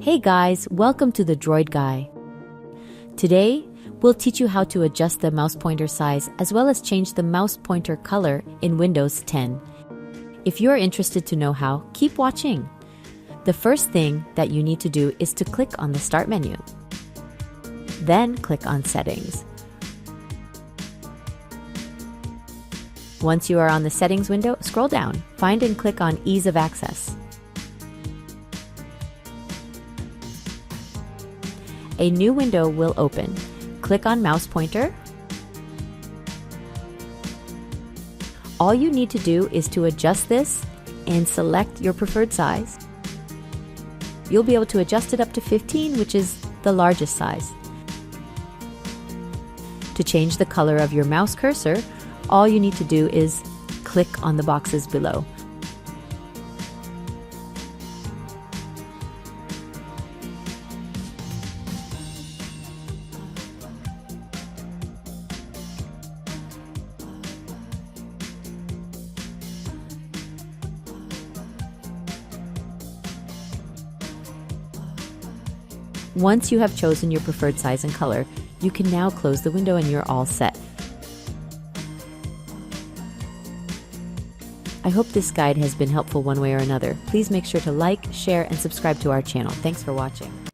Hey guys, welcome to the Droid Guy. Today, we'll teach you how to adjust the mouse pointer size as well as change the mouse pointer color in Windows 10. If you're interested to know how, keep watching. The first thing that you need to do is to click on the Start menu. Then click on Settings. Once you are on the Settings window, scroll down, find and click on Ease of Access. A new window will open. Click on Mouse Pointer. All you need to do is to adjust this and select your preferred size. You'll be able to adjust it up to 15, which is the largest size. To change the color of your mouse cursor, all you need to do is click on the boxes below. Once you have chosen your preferred size and color, you can now close the window and you're all set. I hope this guide has been helpful one way or another. Please make sure to like, share, and subscribe to our channel. Thanks for watching.